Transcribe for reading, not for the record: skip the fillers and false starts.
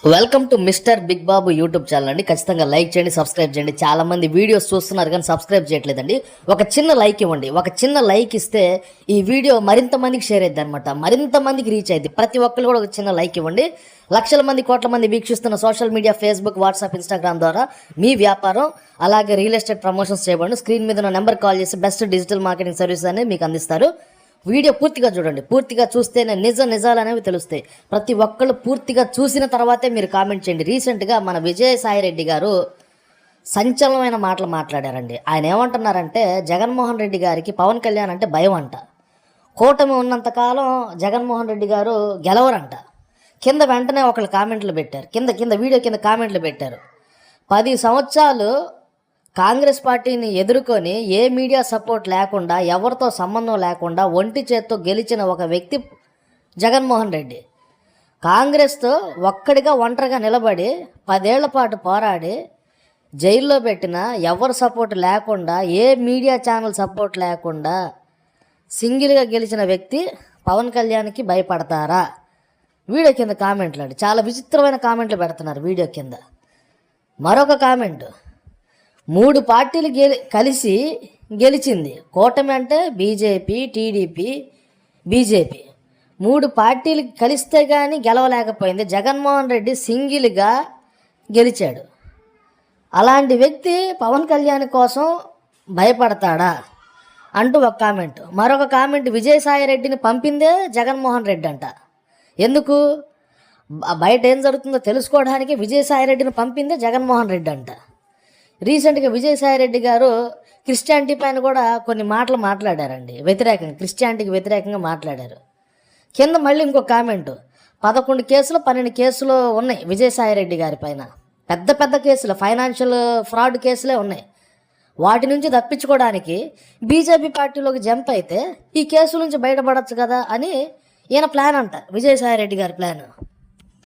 Welcome to mister big Babu YouTube channel అండి. ఖచ్చితంగా like చేయండి, సబ్స్క్రైబ్ చేయండి. చాలా మంది వీడియోస్ చూస్తున్నారు కానీ సబ్స్క్రైబ్ చేయట్లేదండి. ఒక చిన్న లైక్ ఇవ్వండి. ఒక చిన్న లైక్ ఇస్తే ఈ వీడియో మరింత మందికి షేర్ అయ్యిద్ది అనమాట, మరింత మందికి రీచ్ అయ్యింది. ప్రతి ఒక్కరు కూడా ఒక చిన్న లైక్ ఇవ్వండి. లక్షల మంది, కోట్ల మంది వీక్షిస్తున్న social media, Facebook, WhatsApp, Instagram ద్వారా మీ వ్యాపారం అలాగే రియల్ ఎస్టేట్ ప్రమోషన్స్ చేయబడి స్క్రీన్ మీద ఉన్న నెంబర్ కాల్ చేసి బెస్ట్ డిజిటల్ మార్కెటింగ్ సర్వీస్ అనేది మీకు అందిస్తారు. వీడియో పూర్తిగా చూడండి. పూర్తిగా చూస్తేనే నిజాలు అనేవి తెలుస్తాయి. ప్రతి ఒక్కళ్ళు పూర్తిగా చూసిన తర్వాతే మీరు కామెంట్ చేయండి. రీసెంట్గా మన విజయసాయిరెడ్డి గారు సంచలనమైన మాటలు మాట్లాడారండి. ఆయన ఏమంటున్నారంటే, జగన్మోహన్ రెడ్డి గారికి పవన్ కళ్యాణ్ అంటే భయం అంట. కూటమి ఉన్నంతకాలం జగన్మోహన్ రెడ్డి గారు గెలవరంట. కింద వెంటనే ఒకళ్ళు కామెంట్లు పెట్టారు. కింద వీడియో కింద కామెంట్లు పెట్టారు. 10 సంవత్సరాలు కాంగ్రెస్ పార్టీని ఎదుర్కొని ఏ మీడియా సపోర్ట్ లేకుండా, ఎవరితో సంబంధం లేకుండా ఒంటి చేత్తో గెలిచిన ఒక వ్యక్తి జగన్మోహన్ రెడ్డి. కాంగ్రెస్తో ఒంటరిగా నిలబడి 10 ఏళ్ల పాటు పోరాడి జైల్లో పెట్టిన, ఎవరు సపోర్ట్ లేకుండా, ఏ మీడియా ఛానల్ సపోర్ట్ లేకుండా సింగిల్గా గెలిచిన వ్యక్తి పవన్ కళ్యాణ్కి భయపడతారా? వీడియో కింద కామెంట్లు అండి, చాలా విచిత్రమైన కామెంట్లు పెడుతున్నారు వీడియో కింద. మరొక కామెంట్, 3 పార్టీలు కలిసి గెలిచింది కూటమి అంటే బీజేపీ, టీడీపీ, బీజేపీ. 3 పార్టీలు కలిస్తే కానీ గెలవలేకపోయింది. జగన్మోహన్ రెడ్డి సింగిల్గా గెలిచాడు. అలాంటి వ్యక్తి పవన్ కళ్యాణ్ కోసం భయపడతాడా అంటూ ఒక కామెంట్. మరొక కామెంట్, విజయసాయిరెడ్డిని పంపిందే జగన్మోహన్ రెడ్డి అంట. ఎందుకు? బయట ఏం జరుగుతుందో తెలుసుకోవడానికి విజయసాయిరెడ్డిని పంపిందే జగన్మోహన్ రెడ్డి అంట. రీసెంట్గా విజయసాయిరెడ్డి గారు క్రిస్టియానిటీ పైన కూడా కొన్ని మాటలు మాట్లాడారండి, క్రిస్టియానిటీకి వ్యతిరేకంగా మాట్లాడారు. కింద మళ్ళీ ఇంకో కామెంటు, 11 కేసులు 12 కేసులు ఉన్నాయి విజయసాయిరెడ్డి గారి పైన. పెద్ద కేసులు, ఫైనాన్షియల్ ఫ్రాడ్ కేసులే ఉన్నాయి. వాటి నుంచి తప్పించుకోవడానికి బీజేపీ పార్టీలోకి జంప్ అయితే ఈ కేసు నుంచి బయటపడవచ్చు కదా అని ఈయన ప్లాన్ అంట, విజయసాయిరెడ్డి గారి ప్లాన్.